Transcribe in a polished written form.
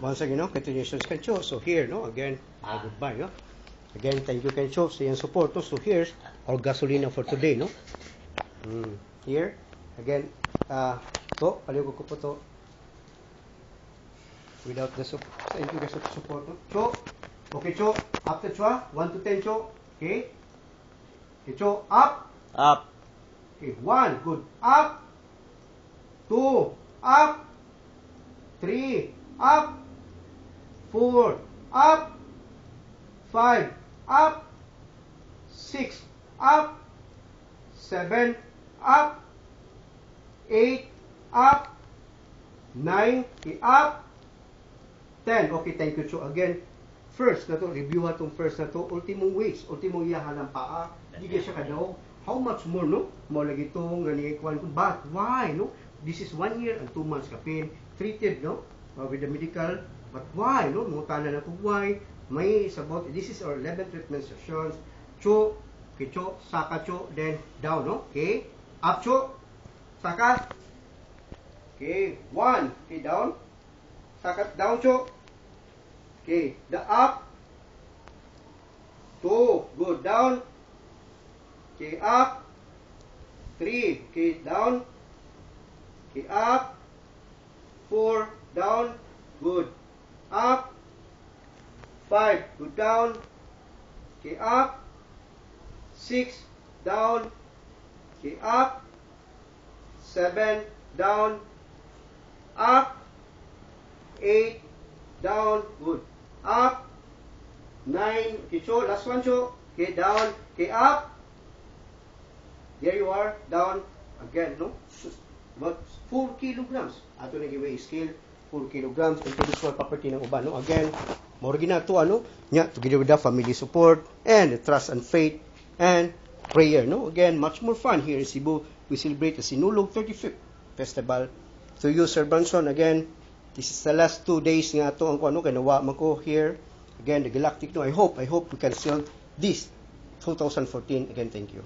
Once again, no, continuations Kencho. So here, no, again, goodbye, no. Again, thank you Kencho sa iyong support, no. So here's our gasolina for today, no. Here, again, to, paliw ko po to. Without the support, thank you guys for the support, no. Cho, okay, Cho, after Cho, 1 to 10, Cho, okay. Okay, Cho, up. Up. Okay, 1, good, up. 2, up. 3, up. 4, up. 5, up. 6, up. 7, up. 8, up. 9, okay, up. 10, okay, thank you, Cho. Again, first na to, review ha itong first na to, ultimong weights, ultimong iyahan ng paa, hindi siya kadaw. How much more, no? Mo lagi itong nangyaykuan ko. But why, no? This is 1 year and 2 months kapin treated, no? With the medical. But why, no? Mutana na to, why? May is about, this is our 11 treatment sessions. Cho, okay, Cho, saka, Cho, then down, no? Okay, up, Cho, saka. Okay, 1, okay, down. Saka, down, Cho. Okay, the up. 2, good, down. Okay, up. 3, okay, down. Okay, up. 4, down. Good. Up. 5, good, down. Okay, up. 6, down. Okay, up. 7, down. Up. 8, down. Good. Up. 9, okay, Cho, last one, Cho. Okay, down. Okay, up. There you are, down. Again, no? About 4 kilograms. Ato na giveaway scale, 4 kilograms. Intellectual property ng uban, no? Again, more gina to, ano? Nya, together with the family support, and the trust and faith, and prayer, no? Again, much more fun here in Cebu. We celebrate the Sinulog 35th Festival. To you, Sir Branson, again, this is the last 2 days nga to ang ano, kanawa man ko here. Again, the Galactic, no? I hope we can seal this 2014. Again, thank you.